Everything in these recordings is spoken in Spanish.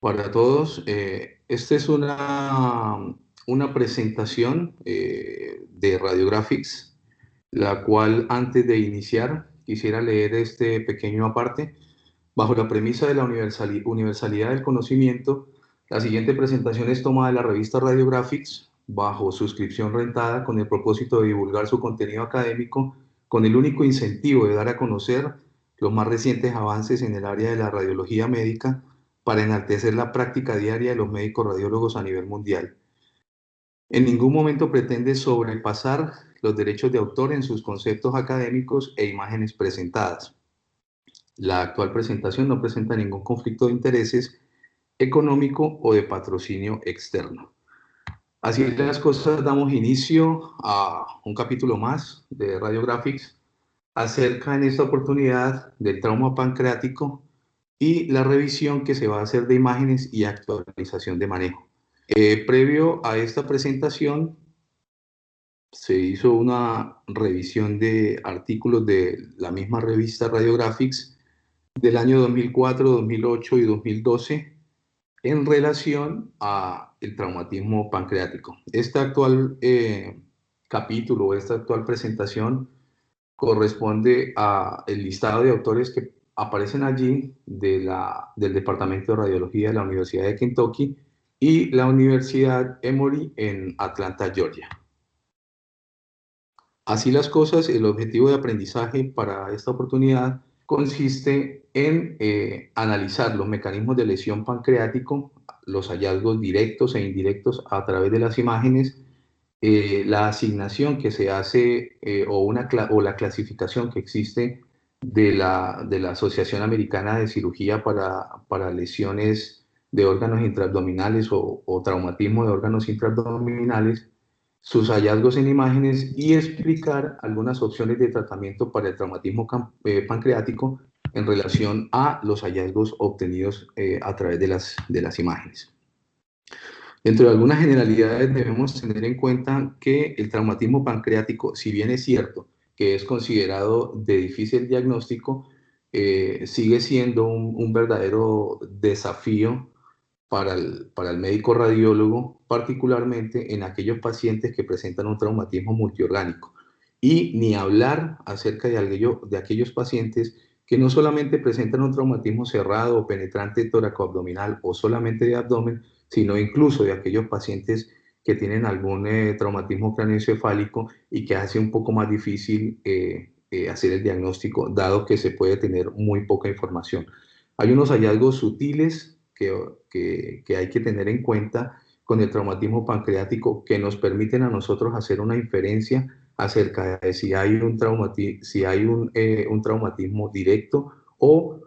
Para todos. Esta es una presentación de Radiographics, la cual antes de iniciar quisiera leer este pequeño aparte. Bajo la premisa de la universalidad del conocimiento, la siguiente presentación es tomada de la revista Radiographics bajo suscripción rentada con el propósito de divulgar su contenido académico con el único incentivo de dar a conocer los más recientes avances en el área de la radiología médica para enaltecer la práctica diaria de los médicos radiólogos a nivel mundial. En ningún momento pretende sobrepasar los derechos de autor en sus conceptos académicos e imágenes presentadas. La actual presentación no presenta ningún conflicto de intereses económico o de patrocinio externo. Así las cosas, damos inicio a un capítulo más de Radiographics acerca en esta oportunidad del trauma pancreático y la revisión que se va a hacer de imágenes y actualización de manejo. Previo a esta presentación se hizo una revisión de artículos de la misma revista Radiographics del año 2004, 2008 y 2012 en relación a el traumatismo pancreático. Este actual capítulo, esta actual presentación corresponde a el listado de autores que aparecen allí del Departamento de Radiología de la Universidad de Kentucky y la Universidad Emory en Atlanta, Georgia. Así las cosas, el objetivo de aprendizaje para esta oportunidad consiste en analizar los mecanismos de lesión pancreático, los hallazgos directos e indirectos a través de las imágenes, la asignación que se hace o la clasificación que existe de la Asociación Americana de Cirugía para lesiones de órganos intraabdominales o traumatismo de órganos intraabdominales, sus hallazgos en imágenes y explicar algunas opciones de tratamiento para el traumatismo pancreático en relación a los hallazgos obtenidos a través de las imágenes. Dentro de algunas generalidades debemos tener en cuenta que el traumatismo pancreático, si bien es cierto que es considerado de difícil diagnóstico, sigue siendo un verdadero desafío para el médico radiólogo, particularmente en aquellos pacientes que presentan un traumatismo multiorgánico. Y ni hablar acerca de aquellos pacientes que no solamente presentan un traumatismo cerrado o penetrante toracoabdominal o solamente de abdomen, sino incluso de aquellos pacientes que tienen algún traumatismo craneoencefálico y que hace un poco más difícil hacer el diagnóstico, dado que se puede tener muy poca información. Hay unos hallazgos sutiles que hay que tener en cuenta con el traumatismo pancreático que nos permiten a nosotros hacer una inferencia acerca de si hay un traumatismo directo o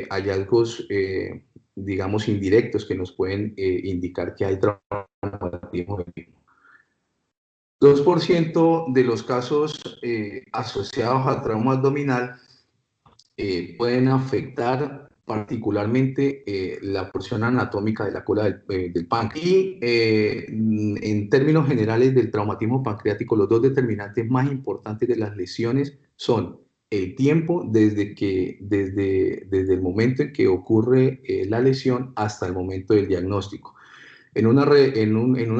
hallazgos, digamos, indirectos que nos pueden indicar que hay traumatismo. 2% de los casos asociados a trauma abdominal pueden afectar particularmente la porción anatómica de la cola del páncreas. Y en términos generales del traumatismo pancreático, los dos determinantes más importantes de las lesiones son el tiempo desde el momento en que ocurre la lesión hasta el momento del diagnóstico. En un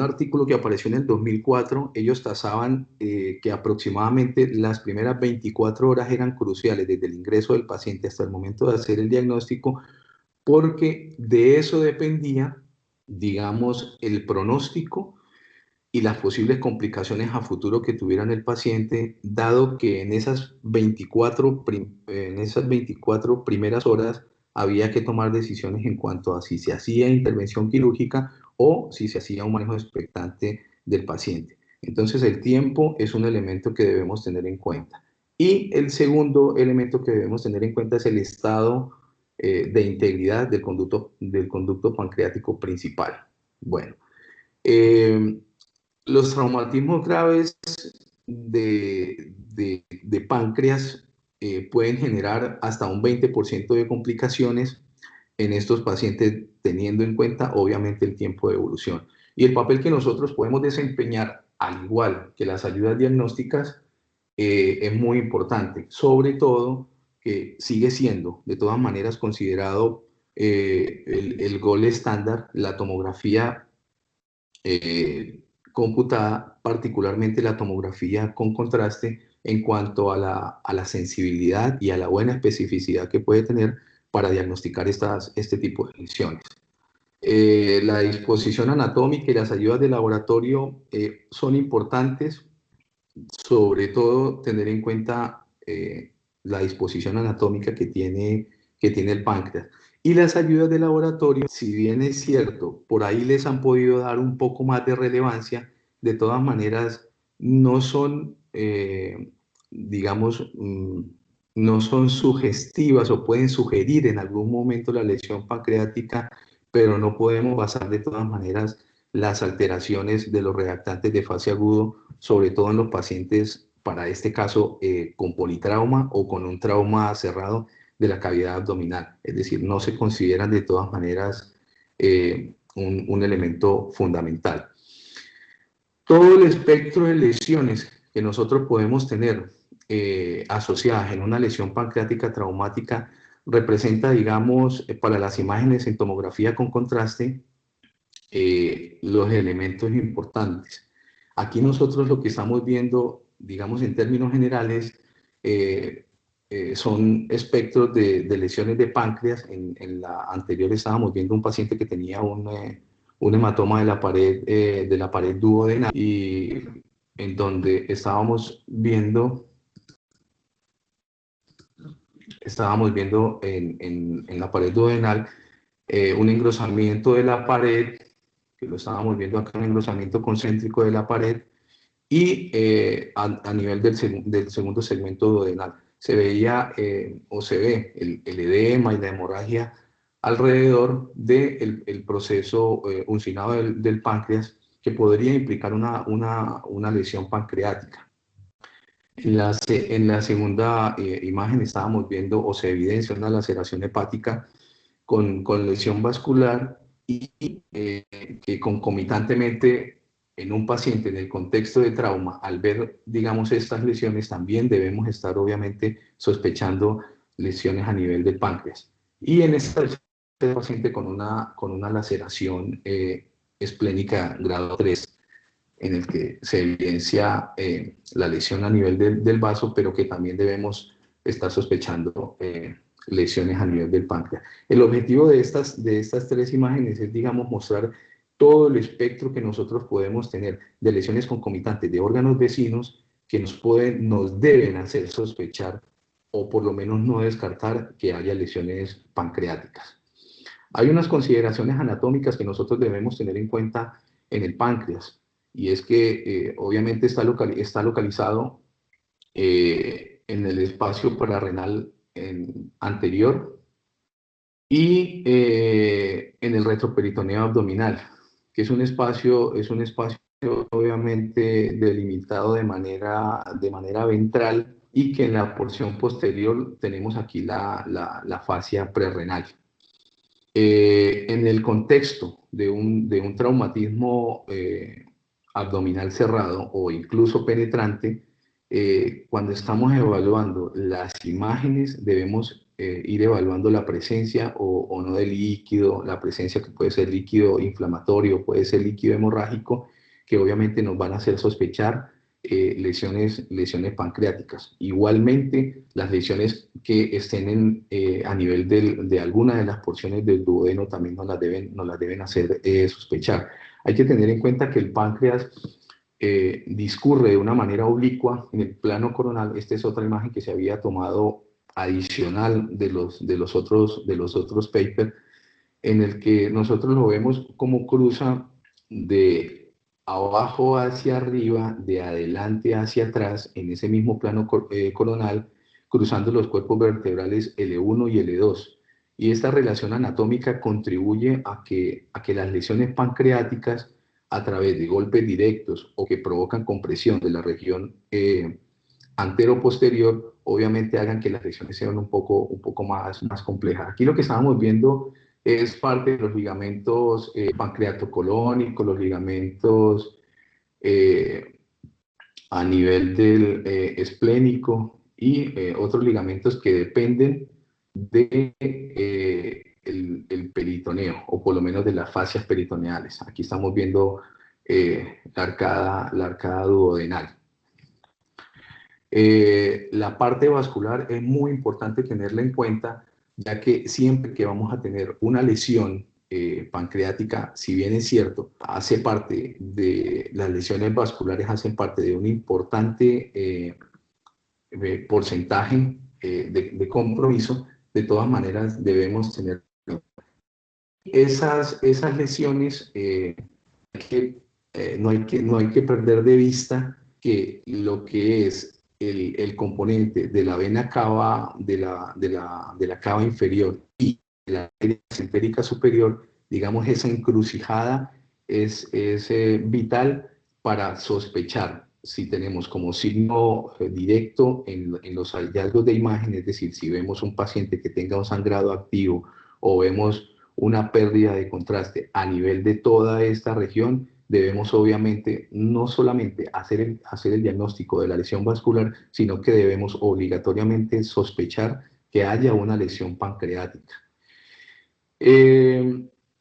artículo que apareció en el 2004, ellos tasaban que aproximadamente las primeras 24 horas eran cruciales desde el ingreso del paciente hasta el momento de hacer el diagnóstico, porque de eso dependía, digamos, el pronóstico y las posibles complicaciones a futuro que tuviera el paciente, dado que en esas 24 primeras horas había que tomar decisiones en cuanto a si se hacía intervención quirúrgica o si se hacía un manejo expectante del paciente. Entonces el tiempo es un elemento que debemos tener en cuenta. Y el segundo elemento que debemos tener en cuenta es el estado de integridad del conducto pancreático principal. Bueno, los traumatismos graves de páncreas pueden generar hasta un 20% de complicaciones en estos pacientes, teniendo en cuenta obviamente el tiempo de evolución. Y el papel que nosotros podemos desempeñar, al igual que las ayudas diagnósticas, es muy importante, sobre todo que sigue siendo de todas maneras considerado el gol estándar, la tomografía computada, particularmente la tomografía con contraste, en cuanto a la sensibilidad y a la buena especificidad que puede tener para diagnosticar este tipo de lesiones. La disposición anatómica y las ayudas de laboratorio son importantes, sobre todo tener en cuenta la disposición anatómica que tiene el páncreas. Y las ayudas de laboratorio, si bien es cierto, por ahí les han podido dar un poco más de relevancia, de todas maneras no son, digamos, no son sugestivas o pueden sugerir en algún momento la lesión pancreática, pero no podemos basar de todas maneras las alteraciones de los reactantes de fase agudo, sobre todo en los pacientes, para este caso, con politrauma o con un trauma cerrado de la cavidad abdominal. Es decir, no se consideran de todas maneras un elemento fundamental. Todo el espectro de lesiones que nosotros podemos tener asociadas en una lesión pancreática traumática representa, digamos, para las imágenes en tomografía con contraste, los elementos importantes. Aquí nosotros lo que estamos viendo, digamos en términos generales, son espectros de lesiones de páncreas. En la anterior estábamos viendo un paciente que tenía un hematoma de la pared duodenal, y en donde estábamos viendo en la pared duodenal un engrosamiento de la pared, que lo estábamos viendo acá, un engrosamiento concéntrico de la pared, y a nivel del segundo segmento duodenal se veía o se ve el edema y la hemorragia alrededor del el proceso uncinado del páncreas, que podría implicar una lesión pancreática. En la segunda imagen estábamos viendo o se evidencia una laceración hepática con lesión vascular, y que concomitantemente en un paciente en el contexto de trauma, al ver, digamos, estas lesiones, también debemos estar obviamente sospechando lesiones a nivel del páncreas. Y en este paciente con una laceración esplénica grado 3, en el que se evidencia la lesión a nivel del vaso, pero que también debemos estar sospechando lesiones a nivel del páncreas. El objetivo de estas tres imágenes es, digamos, mostrar todo el espectro que nosotros podemos tener de lesiones concomitantes de órganos vecinos que nos deben hacer sospechar, o por lo menos no descartar, que haya lesiones pancreáticas. Hay unas consideraciones anatómicas que nosotros debemos tener en cuenta en el páncreas, y es que obviamente está localizado en el espacio pararrenal anterior y en el retroperitoneo abdominal, que es un espacio obviamente delimitado de manera ventral, y que en la porción posterior tenemos aquí la fascia prerrenal. En el contexto de un traumatismo abdominal cerrado o incluso penetrante, cuando estamos evaluando las imágenes debemos ir evaluando la presencia o no de líquido, la presencia que puede ser líquido inflamatorio, puede ser líquido hemorrágico, que obviamente nos van a hacer sospechar lesiones pancreáticas. Igualmente, las lesiones que estén a nivel de alguna de las porciones del duodeno también nos las deben hacer sospechar. Hay que tener en cuenta que el páncreas discurre de una manera oblicua en el plano coronal. Esta es otra imagen que se había tomado adicional de los otros papers, en el que nosotros lo vemos como cruza de abajo hacia arriba, de adelante hacia atrás, en ese mismo plano coronal, cruzando los cuerpos vertebrales L1 y L2. Y esta relación anatómica contribuye a que las lesiones pancreáticas, a través de golpes directos o que provocan compresión de la región antero-posterior, obviamente hagan que las lesiones sean un poco más complejas. Aquí lo que estábamos viendo es parte de los ligamentos pancreatocolónicos, los ligamentos a nivel del esplénico, y otros ligamentos que dependen de el peritoneo, o por lo menos de las fascias peritoneales. Aquí estamos viendo la arcada duodenal. La parte vascular es muy importante tenerla en cuenta, ya que siempre que vamos a tener una lesión pancreática, si bien es cierto, hace parte de las lesiones vasculares, hacen parte de un importante porcentaje de compromiso. De todas maneras debemos tener esas lesiones, no hay que perder de vista que lo que es el componente de la vena cava, de la cava inferior y de la arteria mesentérica superior, digamos, esa encrucijada es vital para sospechar si tenemos como signo directo en los hallazgos de imagen, es decir, si vemos un paciente que tenga un sangrado activo o vemos una pérdida de contraste a nivel de toda esta región, debemos obviamente no solamente hacer el diagnóstico de la lesión vascular, sino que debemos obligatoriamente sospechar que haya una lesión pancreática.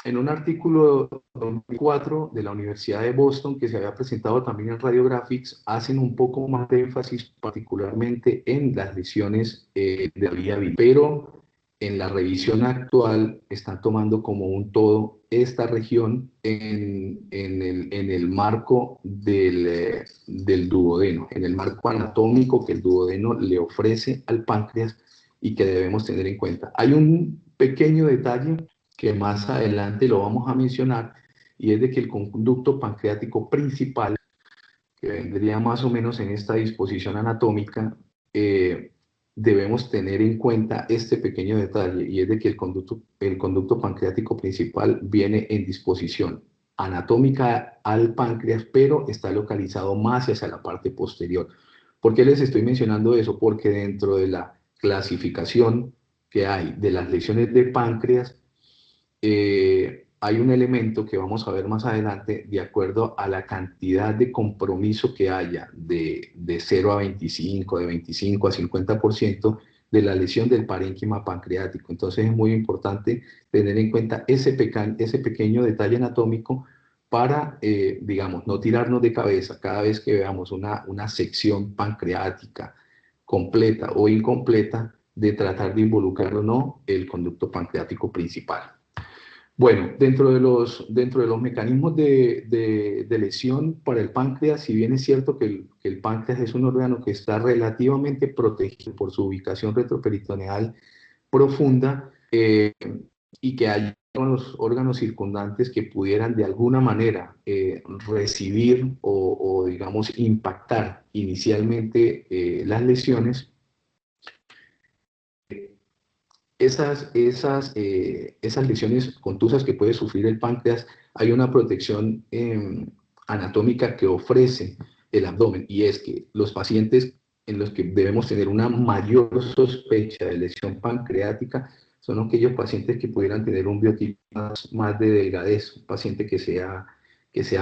En un artículo 2004 de la Universidad de Boston, que se había presentado también en Radiographics, hacen un poco más de énfasis particularmente en las lesiones de la vía biliar, pero en la revisión actual están tomando como un todo esta región en el marco del duodeno, en el marco anatómico que el duodeno le ofrece al páncreas y que debemos tener en cuenta. Hay un pequeño detalle que más adelante lo vamos a mencionar, y es de que el conducto pancreático principal, que vendría más o menos en esta disposición anatómica, debemos tener en cuenta este pequeño detalle, y es de que el conducto pancreático principal viene en disposición anatómica al páncreas, pero está localizado más hacia la parte posterior. ¿Por qué les estoy mencionando eso? Porque dentro de la clasificación que hay de las lesiones de páncreas, hay un elemento que vamos a ver más adelante, de acuerdo a la cantidad de compromiso que haya de 0 a 25, de 25 a 50% de la lesión del parénquima pancreático. Entonces es muy importante tener en cuenta ese pequeño detalle anatómico para, digamos, no tirarnos de cabeza cada vez que veamos una sección pancreática completa o incompleta, de tratar de involucrar o no el conducto pancreático principal. Bueno, dentro de los mecanismos de lesión para el páncreas, si bien es cierto que el páncreas es un órgano que está relativamente protegido por su ubicación retroperitoneal profunda, y que hay órganos circundantes que pudieran de alguna manera recibir o, digamos, impactar inicialmente las lesiones, esas lesiones contusas que puede sufrir el páncreas, hay una protección anatómica que ofrece el abdomen, y es que los pacientes en los que debemos tener una mayor sospecha de lesión pancreática son aquellos pacientes que pudieran tener un biotipo más de delgadez, un paciente que sea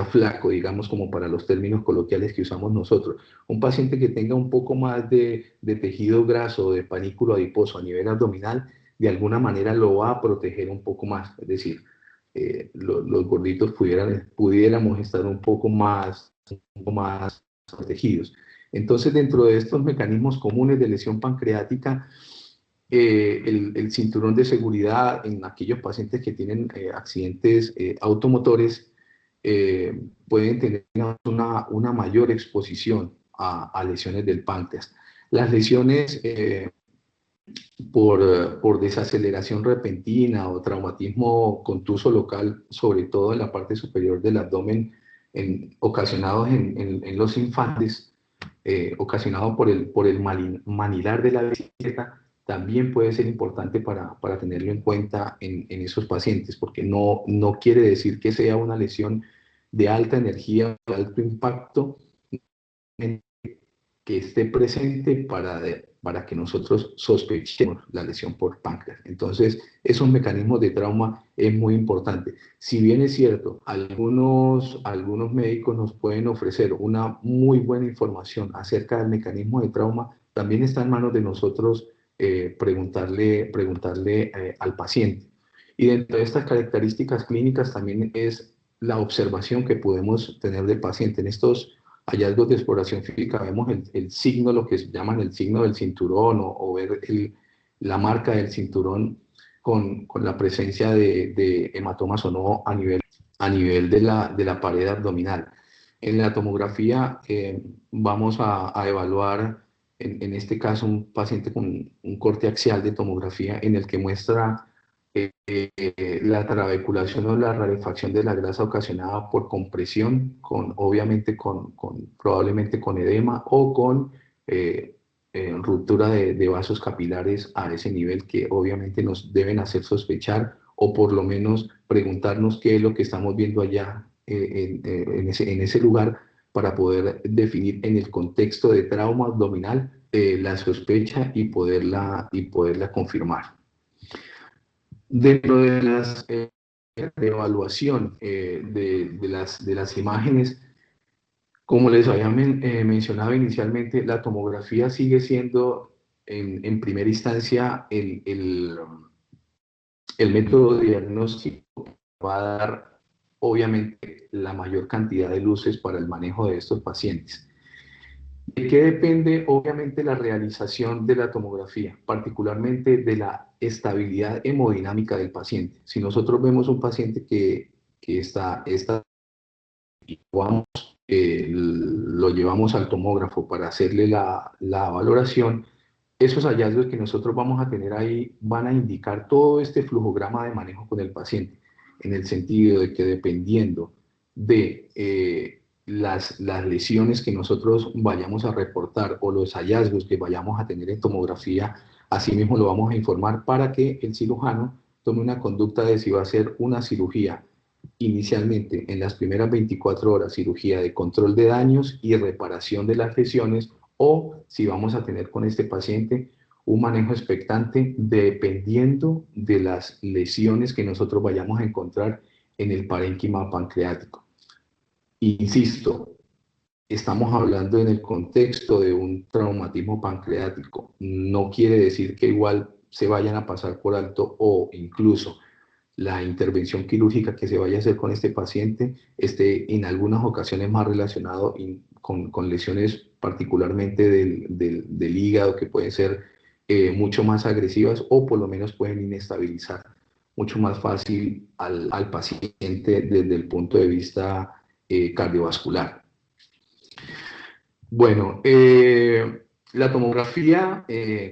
flaco, digamos, como para los términos coloquiales que usamos nosotros. Un paciente que tenga un poco más de tejido graso, de panículo adiposo a nivel abdominal, de alguna manera lo va a proteger un poco más. Es decir, los gorditos pudiéramos estar un poco más protegidos. Entonces, dentro de estos mecanismos comunes de lesión pancreática, el cinturón de seguridad en aquellos pacientes que tienen accidentes automotores pueden tener una mayor exposición a lesiones del páncreas. Las lesiones por desaceleración repentina o traumatismo contuso local, sobre todo en la parte superior del abdomen, ocasionados en los infantes, ocasionado por el manilar de la bicicleta, también puede ser importante para tenerlo en cuenta en esos pacientes, porque no quiere decir que sea una lesión de alta energía, de alto impacto, que esté presente para que nosotros sospechemos la lesión por páncreas. Entonces, esos mecanismos de trauma es muy importante. Si bien es cierto, algunos médicos nos pueden ofrecer una muy buena información acerca del mecanismo de trauma, también está en manos de nosotros preguntarle al paciente. Y dentro de estas características clínicas también es la observación que podemos tener del paciente. En estos hallazgos de exploración física vemos el signo, lo que llaman el signo del cinturón, o ver la marca del cinturón con la presencia de hematomas o no a nivel de la pared abdominal. En la tomografía vamos a evaluar, en este caso, un paciente con un corte axial de tomografía en el que muestra la trabeculación o la rarefacción de la grasa ocasionada por compresión, obviamente probablemente con edema o con ruptura de vasos capilares a ese nivel, que obviamente nos deben hacer sospechar o por lo menos preguntarnos qué es lo que estamos viendo allá en ese lugar, para poder definir en el contexto de trauma abdominal la sospecha y poderla confirmar. Dentro de las de evaluación de las imágenes, como les había mencionado inicialmente, la tomografía sigue siendo en primera instancia el método de diagnóstico que va a dar obviamente la mayor cantidad de luces para el manejo de estos pacientes. ¿De qué depende obviamente la realización de la tomografía? Particularmente de la estabilidad hemodinámica del paciente. Si nosotros vemos un paciente que está y lo llevamos al tomógrafo para hacerle la valoración, esos hallazgos que nosotros vamos a tener ahí van a indicar todo este flujograma de manejo con el paciente, en el sentido de que dependiendo de las lesiones que nosotros vayamos a reportar o los hallazgos que vayamos a tener en tomografía, asimismo lo vamos a informar para que el cirujano tome una conducta de si va a hacer una cirugía inicialmente en las primeras 24 horas, cirugía de control de daños y reparación de las lesiones, o si vamos a tener con este paciente un manejo expectante dependiendo de las lesiones que nosotros vayamos a encontrar en el parénquima pancreático. Insisto, estamos hablando en el contexto de un traumatismo pancreático. No quiere decir que igual se vayan a pasar por alto o incluso la intervención quirúrgica que se vaya a hacer con este paciente esté en algunas ocasiones más relacionado con lesiones particularmente del hígado, que pueden ser mucho más agresivas o por lo menos pueden inestabilizar mucho más fácil al paciente desde el punto de vista cardiovascular. Bueno, la tomografía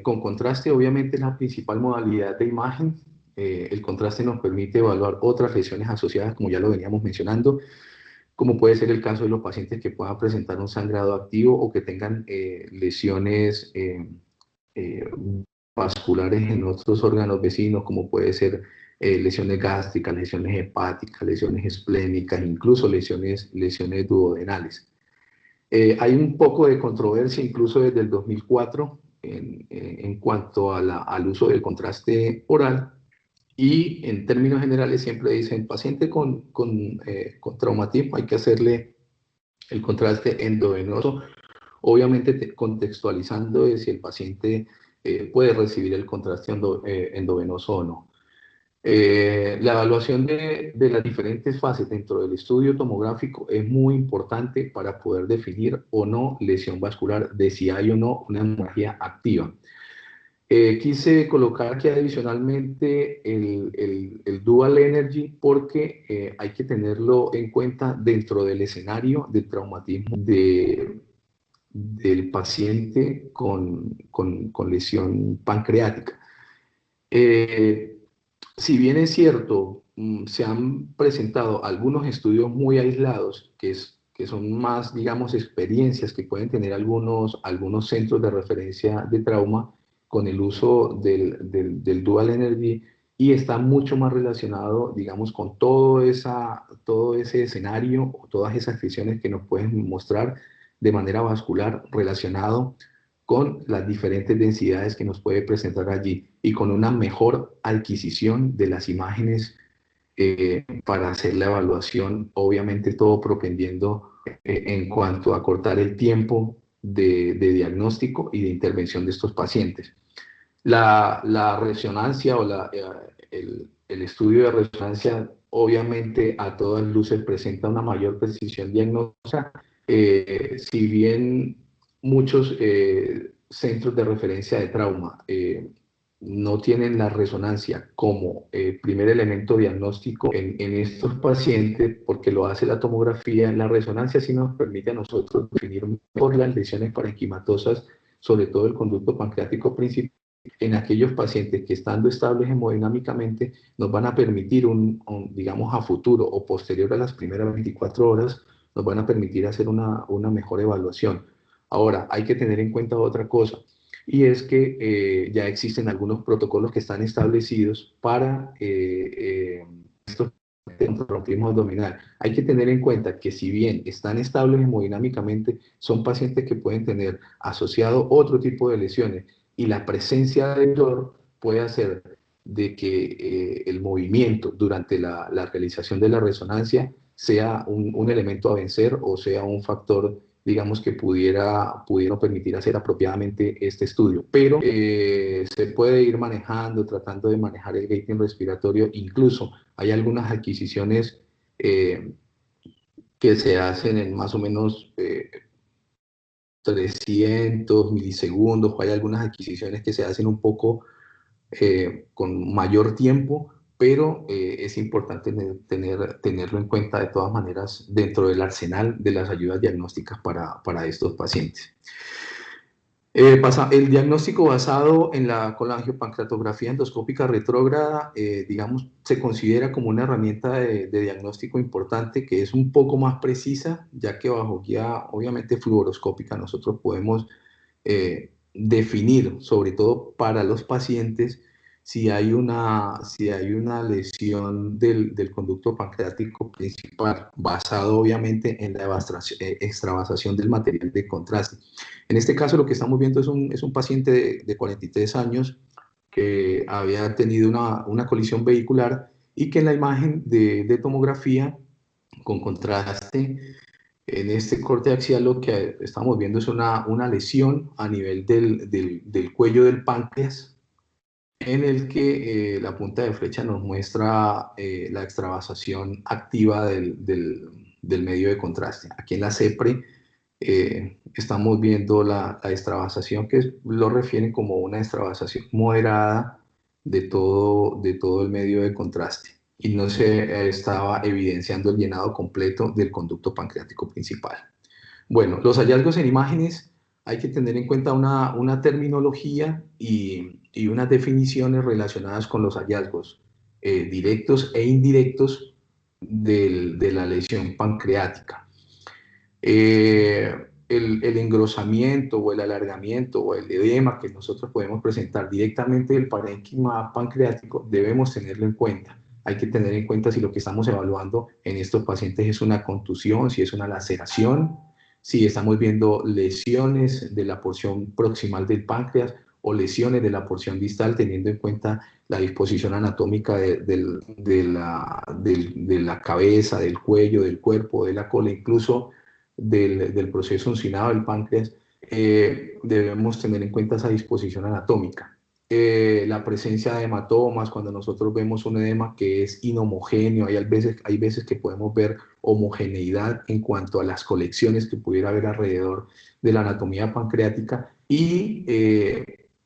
con contraste obviamente es la principal modalidad de imagen. El contraste nos permite evaluar otras lesiones asociadas, como ya lo veníamos mencionando, como puede ser el caso de los pacientes que puedan presentar un sangrado activo o que tengan lesiones eh, vasculares en otros órganos vecinos, como puede ser lesiones gástricas, lesiones hepáticas, lesiones esplénicas, incluso lesiones duodenales. Hay un poco de controversia, incluso desde el 2004, en cuanto al uso del contraste oral, y en términos generales siempre dicen, paciente con traumatismo hay que hacerle el contraste endovenoso, obviamente contextualizando de si el paciente puede recibir el contraste endovenoso o no. La evaluación de las diferentes fases dentro del estudio tomográfico es muy importante para poder definir o no lesión vascular, de si hay o no una hemorragia activa. Quise colocar aquí adicionalmente el Dual Energy porque hay que tenerlo en cuenta dentro del escenario de traumatismo del paciente con lesión pancreática. Si bien es cierto, se han presentado algunos estudios muy aislados, que son más, digamos, experiencias que pueden tener algunos centros de referencia de trauma con el uso del Dual Energy, y está mucho más relacionado, digamos, con todo ese escenario o todas esas lesiones que nos pueden mostrar de manera vascular relacionado con las diferentes densidades que nos puede presentar allí y con una mejor adquisición de las imágenes para hacer la evaluación, obviamente todo propendiendo en cuanto a cortar el tiempo de diagnóstico y de intervención de estos pacientes. La resonancia o el estudio de resonancia obviamente a todas luces presenta una mayor precisión diagnóstica, si bien muchos centros de referencia de trauma no tienen la resonancia como primer elemento diagnóstico en estos pacientes, porque lo hace la tomografía, la resonancia sí nos permite a nosotros definir mejor las lesiones parenquimatosas, sobre todo el conducto pancreático principal, en aquellos pacientes que estando estables hemodinámicamente nos van a permitir, digamos, a futuro o posterior a las primeras 24 horas, nos van a permitir hacer una mejor evaluación. Ahora, hay que tener en cuenta otra cosa, y es que ya existen algunos protocolos que están establecidos para estos traumatismo abdominal. Hay que tener en cuenta que si bien están estables hemodinámicamente, son pacientes que pueden tener asociado otro tipo de lesiones, y la presencia de dolor puede hacer de que el movimiento durante la realización de la resonancia sea un elemento a vencer o sea un factor, digamos, que pudiera permitir hacer apropiadamente este estudio. Pero se puede ir manejando, tratando de manejar el gating respiratorio. Incluso hay algunas adquisiciones que se hacen en más o menos 300 milisegundos, o hay algunas adquisiciones que se hacen un poco con mayor tiempo, pero es importante tenerlo en cuenta de todas maneras dentro del arsenal de las ayudas diagnósticas para estos pacientes. El diagnóstico basado en la colangiopancreatografía endoscópica retrógrada, digamos, se considera como una herramienta de diagnóstico importante, que es un poco más precisa, ya que bajo guía, obviamente, fluoroscópica, nosotros podemos definir, sobre todo para los pacientes, si hay una lesión del conducto pancreático principal, basado obviamente en la extravasación del material de contraste. En este caso lo que estamos viendo es un paciente de 43 años que había tenido una colisión vehicular, y que en la imagen de tomografía con contraste, en este corte axial, lo que estamos viendo es una lesión a nivel del cuello del páncreas, en el que la punta de flecha nos muestra la extravasación activa del medio de contraste. Aquí en la CEPRE estamos viendo la extravasación, que lo refieren como una extravasación moderada de todo el medio de contraste, y no se estaba evidenciando el llenado completo del conducto pancreático principal. Bueno, los hallazgos en imágenes, hay que tener en cuenta una terminología y unas definiciones relacionadas con los hallazgos directos e indirectos de la lesión pancreática. El engrosamiento o el alargamiento o el edema que nosotros podemos presentar directamente del parénquima pancreático, debemos tenerlo en cuenta. Hay que tener en cuenta si lo que estamos evaluando en estos pacientes es una contusión, si es una laceración, si estamos viendo lesiones de la porción proximal del páncreas o lesiones de la porción distal, teniendo en cuenta la disposición anatómica de la cabeza, del cuello, del cuerpo, de la cola, incluso del proceso uncinado del páncreas. Debemos tener en cuenta esa disposición anatómica. La presencia de hematomas, cuando nosotros vemos un edema que es inhomogéneo, hay veces que podemos ver homogeneidad en cuanto a las colecciones que pudiera haber alrededor de la anatomía pancreática, y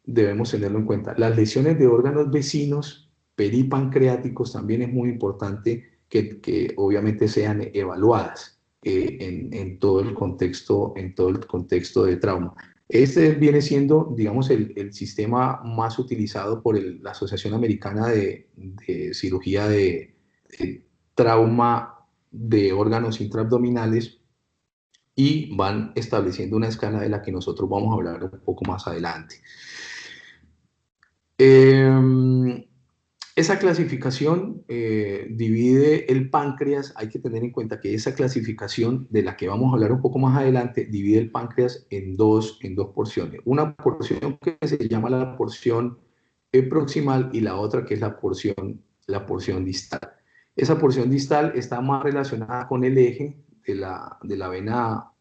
debemos tenerlo en cuenta. Las lesiones de órganos vecinos peripancreáticos también es muy importante que obviamente sean evaluadas en todo el contexto de trauma. Este viene siendo, digamos, el sistema más utilizado por la Asociación Americana de Cirugía de Trauma de órganos intraabdominales, y van estableciendo una escala de la que nosotros vamos a hablar un poco más adelante. Esa clasificación divide el páncreas. Hay que tener en cuenta que esa clasificación, de la que vamos a hablar un poco más adelante, divide el páncreas en dos porciones. Una porción que se llama la porción proximal, y la otra que es la porción distal. Esa porción distal está más relacionada con el eje de la vena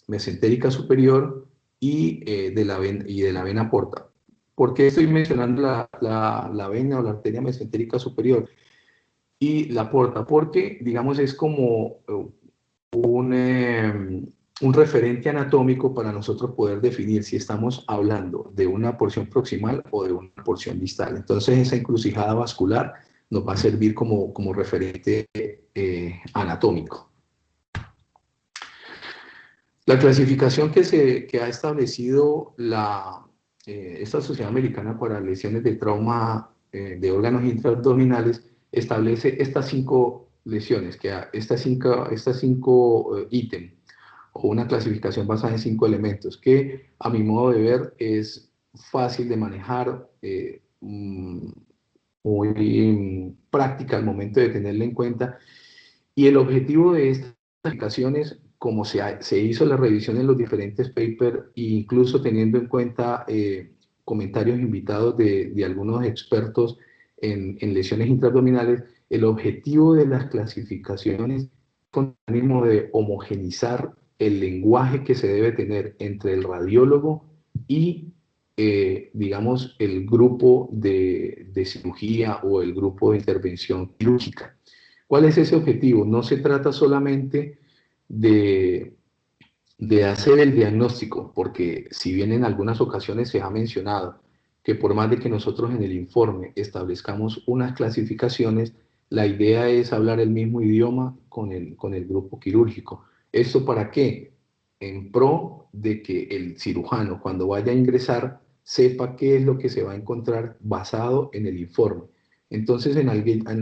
mesentérica superior y de la vena porta. ¿Por qué estoy mencionando la vena o la arteria mesentérica superior y la porta? Porque, digamos, es como un referente anatómico para nosotros poder definir si estamos hablando de una porción proximal o de una porción distal. Entonces, esa encrucijada vascular nos va a servir como referente anatómico. La clasificación que ha establecido esta Sociedad Americana para Lesiones de Trauma de Órganos Intraabdominales establece estas 5 lesiones, estas cinco ítems, o una clasificación basada en 5 elementos, que a mi modo de ver es fácil de manejar, muy práctica al momento de tenerla en cuenta. Y el objetivo de estas aplicaciones, como se hizo la revisión en los diferentes papers, e incluso teniendo en cuenta comentarios invitados de algunos expertos en lesiones intraabdominales, el objetivo de las clasificaciones con el ánimo de homogenizar el lenguaje que se debe tener entre el radiólogo y, digamos, el grupo de cirugía o el grupo de intervención quirúrgica. ¿Cuál es ese objetivo? No se trata solamente de, de hacer el diagnóstico, porque si bien en algunas ocasiones se ha mencionado que por más de que nosotros en el informe establezcamos unas clasificaciones, la idea es hablar el mismo idioma con el grupo quirúrgico. ¿Esto para qué? En pro de que el cirujano, cuando vaya a ingresar, sepa qué es lo que se va a encontrar basado en el informe. Entonces, en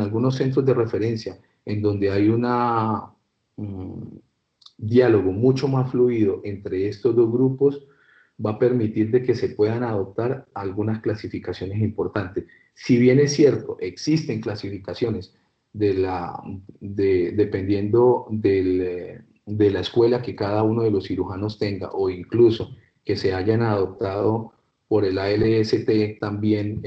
algunos centros de referencia, en donde hay un diálogo mucho más fluido entre estos dos grupos, va a permitir de que se puedan adoptar algunas clasificaciones importantes. Si bien es cierto, existen clasificaciones dependiendo de la escuela que cada uno de los cirujanos tenga, o incluso que se hayan adoptado por el ALST también,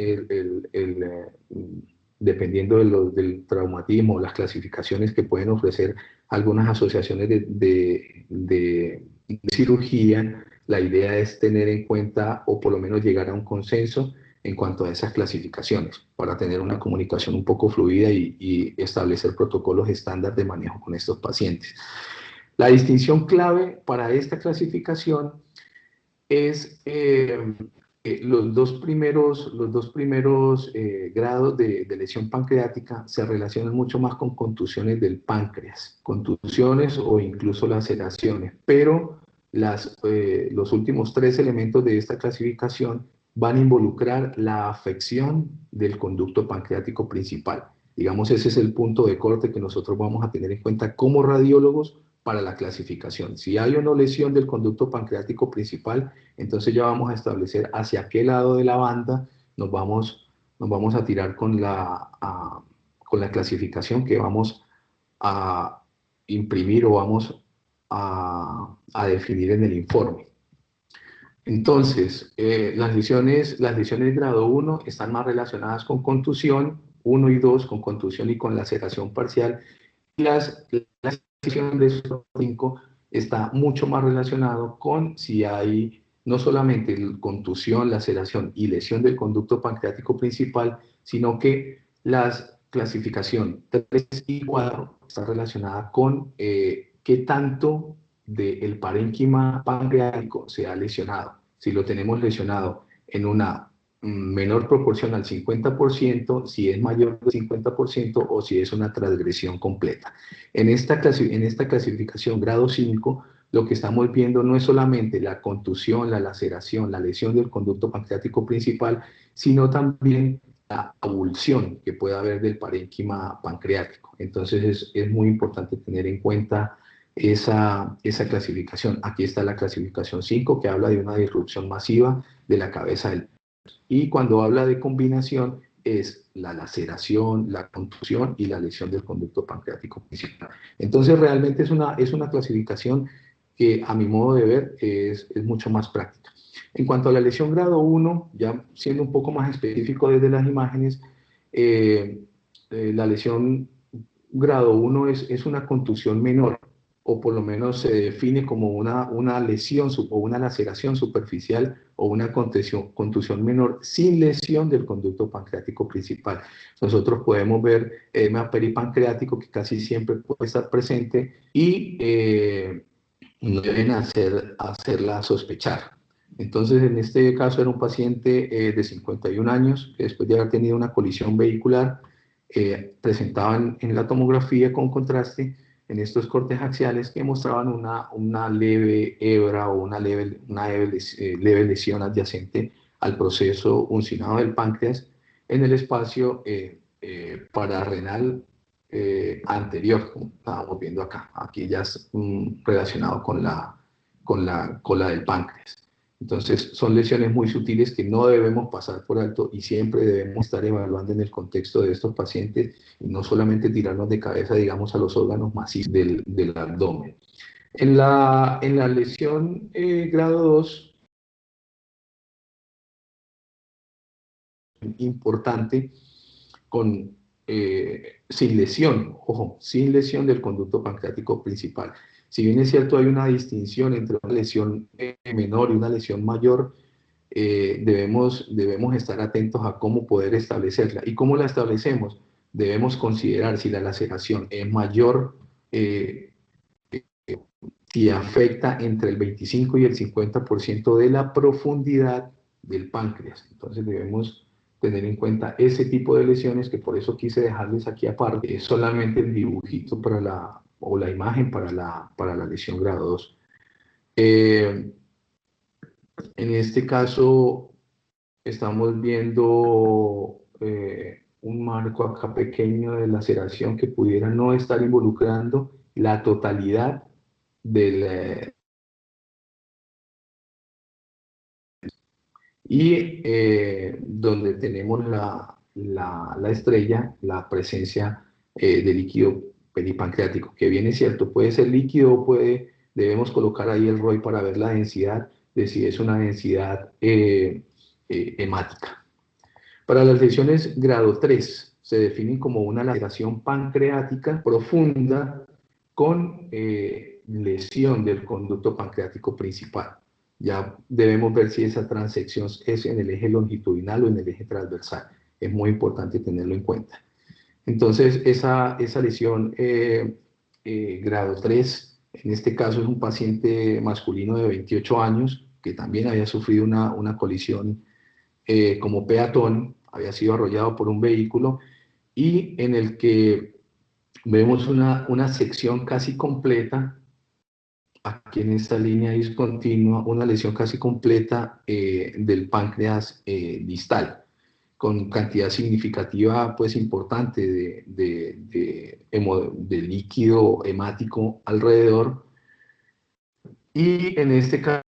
dependiendo del traumatismo, las clasificaciones que pueden ofrecer algunas asociaciones de cirugía. La idea es tener en cuenta, o por lo menos llegar a un consenso en cuanto a esas clasificaciones, para tener una comunicación un poco fluida y establecer protocolos estándar de manejo con estos pacientes. La distinción clave para esta clasificación es los dos primeros grados de lesión pancreática se relacionan mucho más con contusiones del páncreas, contusiones o incluso laceraciones, pero los últimos 3 elementos de esta clasificación van a involucrar la afección del conducto pancreático principal. Digamos, ese es el punto de corte que nosotros vamos a tener en cuenta como radiólogos para la clasificación. Si hay una lesión del conducto pancreático principal, entonces ya vamos a establecer hacia qué lado de la banda nos vamos a tirar con con la clasificación que vamos a imprimir o vamos a definir en el informe. Entonces, las lesiones grado 1 están más relacionadas con contusión, 1 y 2 con contusión y con laceración parcial, y la lesión de 5 está mucho más relacionado con si hay no solamente contusión, laceración y lesión del conducto pancreático principal, sino que la clasificación 3 y 4 está relacionada con qué tanto del parénquima pancreático se ha lesionado. Si lo tenemos lesionado en una menor proporción al 50%, si es mayor al 50% o si es una transgresión completa. En esta clasificación grado 5, lo que estamos viendo no es solamente la contusión, la laceración, la lesión del conducto pancreático principal, sino también la avulsión que puede haber del parénquima pancreático. Entonces es muy importante tener en cuenta esa clasificación. Aquí está la clasificación 5, que habla de una disrupción masiva de la cabeza del. Y cuando habla de combinación, es la laceración, la contusión y la lesión del conducto pancreático principal. Entonces, realmente es una clasificación que, a mi modo de ver, es mucho más práctica. En cuanto a la lesión grado 1, ya siendo un poco más específico desde las imágenes, la lesión grado 1 es una contusión menor. o por lo menos se define como una lesión o una laceración superficial o una contusión menor sin lesión del conducto pancreático principal. Nosotros podemos ver edema peripancreático que casi siempre puede estar presente y no deben hacerla sospechar. Entonces, en este caso era un paciente de 51 años que después de haber tenido una colisión vehicular presentaban en la tomografía con contraste en estos cortes axiales que mostraban una leve hebra o una leve lesión adyacente al proceso uncinado del páncreas en el espacio pararrenal anterior, como estábamos viendo acá. Aquí ya es relacionado con la cola del páncreas. Entonces, son lesiones muy sutiles que no debemos pasar por alto y siempre debemos estar evaluando en el contexto de estos pacientes y no solamente tirarnos de cabeza, digamos, a los órganos macizos del abdomen. En la lesión grado 2, importante, sin lesión, ojo, sin lesión del conducto pancreático principal. Si bien es cierto, hay una distinción entre una lesión menor y una lesión mayor, debemos estar atentos a cómo poder establecerla. ¿Y cómo la establecemos? Debemos considerar si la laceración es mayor y afecta entre el 25 y el 50% de la profundidad del páncreas. Entonces debemos tener en cuenta ese tipo de lesiones, que por eso quise dejarles aquí aparte. Es solamente el dibujito o la imagen para la lesión grado 2. En este caso estamos viendo un marco acá pequeño de laceración que pudiera no estar involucrando la totalidad del, y donde tenemos la estrella, la presencia de líquido peripancreático, que bien es cierto, puede ser líquido o debemos colocar ahí el ROI para ver la densidad, de si es una densidad hemática. Para las lesiones grado 3 se definen como una laceración pancreática profunda con lesión del conducto pancreático principal. Ya debemos ver si esa transección es en el eje longitudinal o en el eje transversal. Es muy importante tenerlo en cuenta. Entonces, esa lesión grado 3, en este caso es un paciente masculino de 28 años que también había sufrido una colisión como peatón, había sido arrollado por un vehículo y en el que vemos una sección casi completa, aquí en esta línea discontinua, una lesión casi completa del páncreas distal, con cantidad significativa, pues importante de líquido hemático alrededor. Y en este caso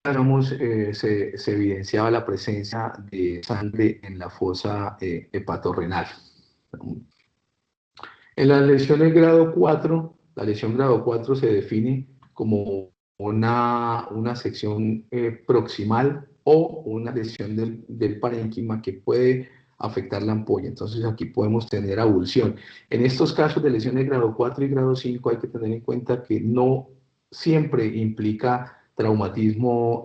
se evidenciaba la presencia de sangre en la fosa hepatorrenal. En las lesiones grado 4, la lesión grado 4 se define como una sección proximal o una lesión del parénquima que puede afectar la ampolla. Entonces aquí podemos tener avulsión. En estos casos de lesiones grado 4 y grado 5 hay que tener en cuenta que no siempre implica traumatismo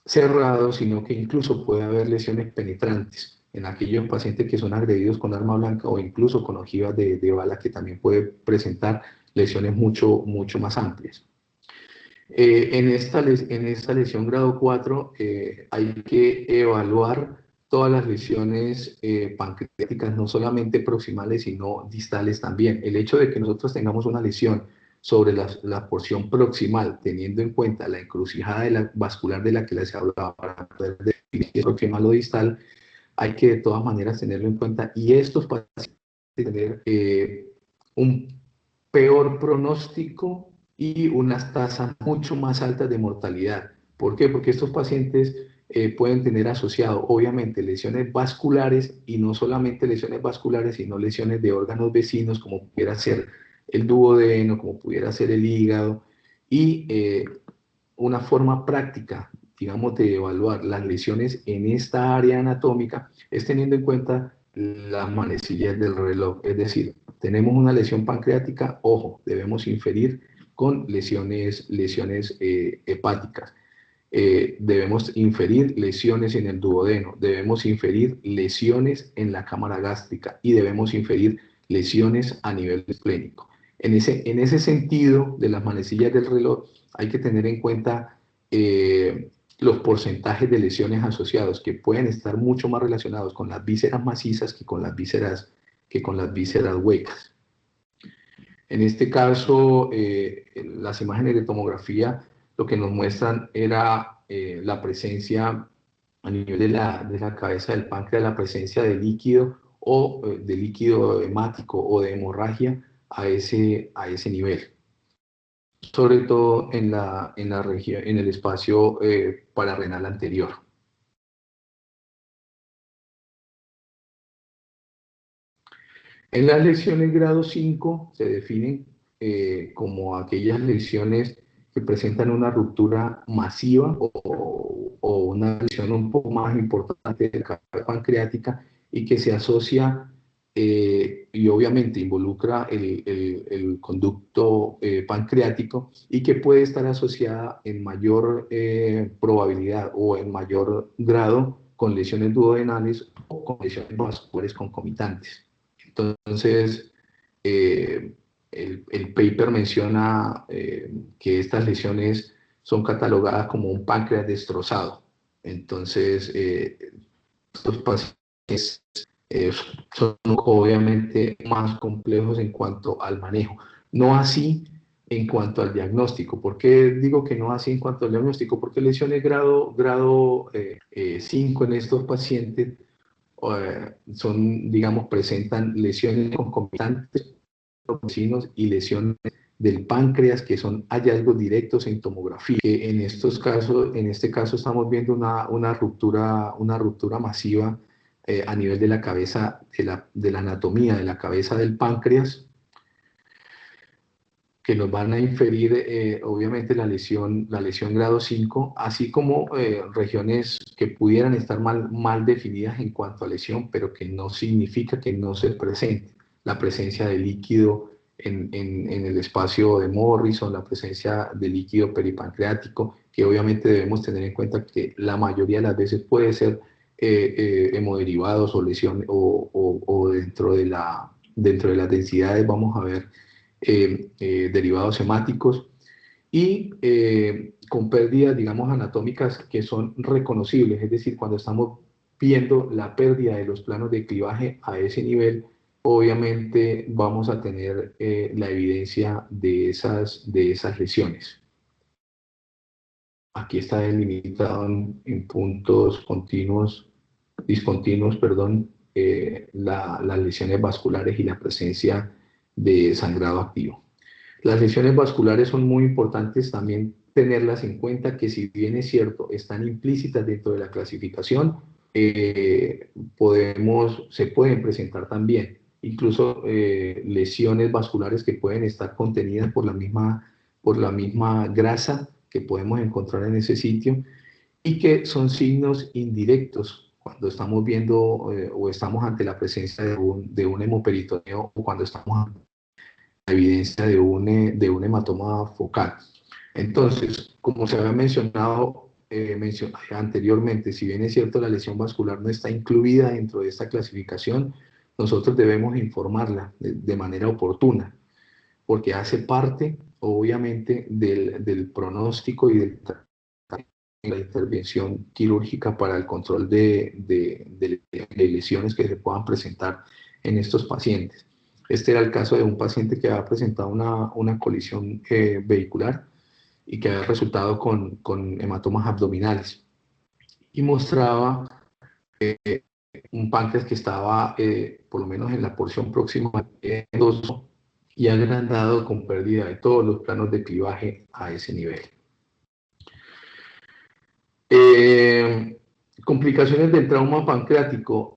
cerrado, sino que incluso puede haber lesiones penetrantes en aquellos pacientes que son agredidos con arma blanca o incluso con ojivas de bala, que también puede presentar lesiones mucho más amplias. En esta lesión grado 4 hay que evaluar todas las lesiones pancreáticas, no solamente proximales, sino distales también. El hecho de que nosotros tengamos una lesión sobre la porción proximal, teniendo en cuenta la encrucijada vascular de la que les hablaba para poder definir si es proximal o distal, hay que de todas maneras tenerlo en cuenta. Y estos pacientes tener un peor pronóstico y unas tasas mucho más altas de mortalidad. ¿Por qué? Porque estos pacientes pueden tener asociado, obviamente, lesiones vasculares y no solamente lesiones vasculares, sino lesiones de órganos vecinos, como pudiera ser el duodeno, como pudiera ser el hígado, y una forma práctica, digamos, de evaluar las lesiones en esta área anatómica es teniendo en cuenta las manecillas del reloj, es decir, tenemos una lesión pancreática, ojo, debemos inferir con lesiones hepáticas. Debemos inferir lesiones en el duodeno, debemos inferir lesiones en la cámara gástrica y debemos inferir lesiones a nivel esplénico. En ese sentido de las manecillas del reloj hay que tener en cuenta los porcentajes de lesiones asociados que pueden estar mucho más relacionados con las vísceras macizas que con las vísceras huecas. En este caso, las imágenes de tomografía lo que nos muestran era la presencia a nivel de la cabeza del páncreas, la presencia de líquido o de líquido hemático o de hemorragia a ese nivel, sobre todo en la región, en el espacio pararrenal anterior. En las lesiones grado 5 se definen como aquellas lesiones que presentan una ruptura masiva o una lesión un poco más importante de la cámara pancreática y que se asocia y obviamente involucra el conducto pancreático y que puede estar asociada en mayor probabilidad o en mayor grado con lesiones duodenales o con lesiones vasculares concomitantes. Entonces, el paper menciona que estas lesiones son catalogadas como un páncreas destrozado. Entonces, estos pacientes son obviamente más complejos en cuanto al manejo. No así en cuanto al diagnóstico. ¿Por qué digo que no así en cuanto al diagnóstico? Porque lesiones grado 5 en estos pacientes son, digamos, presentan lesiones concomitantes y lesiones del páncreas, que son hallazgos directos en tomografía. En este caso estamos viendo una ruptura masiva a nivel de la cabeza, de la anatomía de la cabeza del páncreas, que nos van a inferir obviamente la lesión grado 5, así como regiones que pudieran estar mal definidas en cuanto a lesión, pero que no significa que no se presente. La presencia de líquido en el espacio de Morrison, la presencia de líquido peripancreático, que obviamente debemos tener en cuenta que la mayoría de las veces puede ser hemoderivados o lesión o dentro de las densidades vamos a ver derivados hemáticos y con pérdidas, digamos, anatómicas que son reconocibles, es decir, cuando estamos viendo la pérdida de los planos de clivaje a ese nivel, obviamente vamos a tener la evidencia de esas lesiones. Aquí está delimitado en puntos discontinuos, las lesiones vasculares y la presencia de sangrado activo. Las lesiones vasculares son muy importantes también tenerlas en cuenta, que si bien es cierto, están implícitas dentro de la clasificación, se pueden presentar también, incluso lesiones vasculares que pueden estar contenidas por la misma grasa que podemos encontrar en ese sitio y que son signos indirectos cuando estamos viendo o estamos ante la presencia de un hemoperitoneo o cuando estamos ante la evidencia de un hematoma focal. Entonces, como se había mencionado anteriormente, si bien es cierto la lesión vascular no está incluida dentro de esta clasificación, nosotros debemos informarla de manera oportuna, porque hace parte, obviamente, del pronóstico y de la intervención quirúrgica para el control de lesiones que se puedan presentar en estos pacientes. Este era el caso de un paciente que había presentado una colisión vehicular y que había resultado con hematomas abdominales y mostraba un páncreas que estaba por lo menos en la porción próxima y agrandado con pérdida de todos los planos de clivaje a ese nivel. Complicaciones del trauma pancreático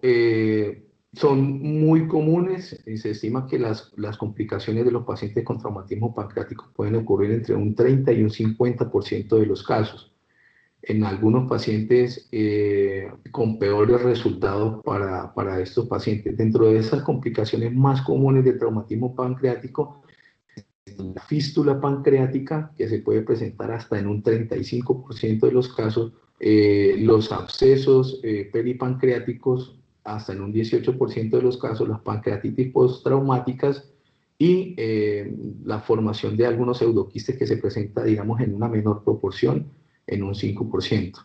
son muy comunes y se estima que las complicaciones de los pacientes con traumatismo pancreático pueden ocurrir entre un 30 y un 50% de los casos. en algunos pacientes con peores resultados para estos pacientes. Dentro de esas complicaciones más comunes del traumatismo pancreático, la fístula pancreática, que se puede presentar hasta en un 35% de los casos, los abscesos peripancreáticos, hasta en un 18% de los casos, las pancreatitis postraumáticas y la formación de algunos pseudoquistes que se presenta, digamos, en una menor proporción, en un 5%.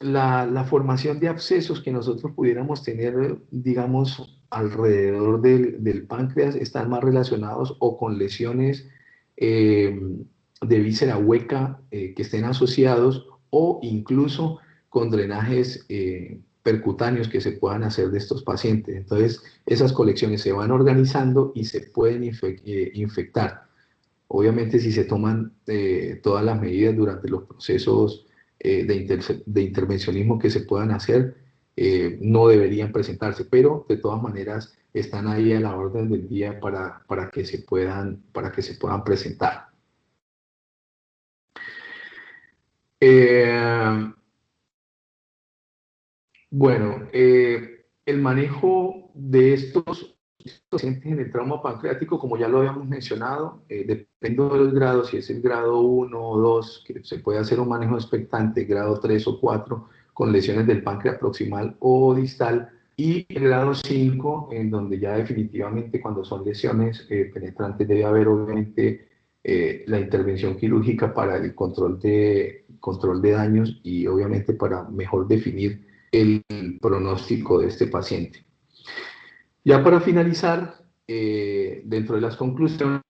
La formación de abscesos que nosotros pudiéramos tener, digamos, alrededor del páncreas están más relacionados o con lesiones de víscera hueca que estén asociados o incluso con drenajes percutáneos que se puedan hacer de estos pacientes. Entonces, esas colecciones se van organizando y se pueden infectar. Obviamente, si se toman todas las medidas durante los procesos de intervencionismo que se puedan hacer, no deberían presentarse, pero de todas maneras están ahí a la orden del día para que se puedan presentar. Bueno, el manejo de estos pacientes en el trauma pancreático, como ya lo habíamos mencionado, depende del grado, si es el grado 1 o 2, que se puede hacer un manejo expectante, grado 3 o 4, con lesiones del páncreas proximal o distal, y el grado 5, en donde ya definitivamente cuando son lesiones penetrantes debe haber obviamente la intervención quirúrgica para el control de daños y obviamente para mejor definir el pronóstico de este paciente. Ya para finalizar, dentro de las conclusiones,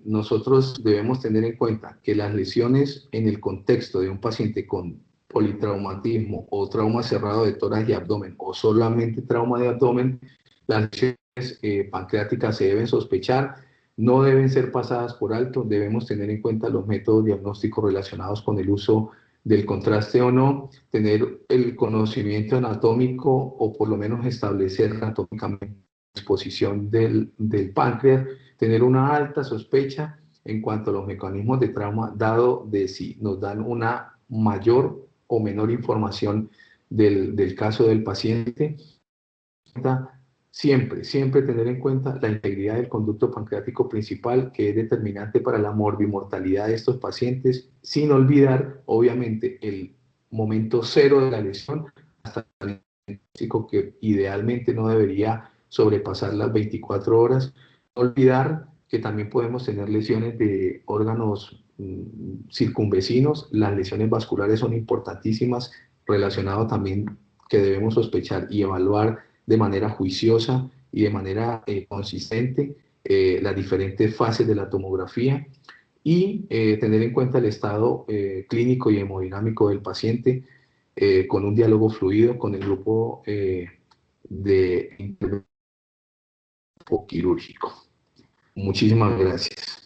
nosotros debemos tener en cuenta que las lesiones en el contexto de un paciente con politraumatismo o trauma cerrado de tórax y abdomen o solamente trauma de abdomen, las lesiones pancreáticas se deben sospechar, no deben ser pasadas por alto, debemos tener en cuenta los métodos diagnósticos relacionados con el uso del contraste o no, tener el conocimiento anatómico o por lo menos establecer anatómicamente la exposición del páncreas, tener una alta sospecha en cuanto a los mecanismos de trauma, dado de si nos dan una mayor o menor información del caso del paciente. Siempre tener en cuenta la integridad del conducto pancreático principal, que es determinante para la morbimortalidad de estos pacientes, sin olvidar, obviamente, el momento cero de la lesión, hasta el diagnóstico que idealmente no debería sobrepasar las 24 horas. No olvidar que también podemos tener lesiones de órganos circunvecinos. Las lesiones vasculares son importantísimas, relacionado también que debemos sospechar y evaluar de manera juiciosa y de manera consistente las diferentes fases de la tomografía y tener en cuenta el estado clínico y hemodinámico del paciente con un diálogo fluido con el grupo de intervención quirúrgico. Muchísimas gracias.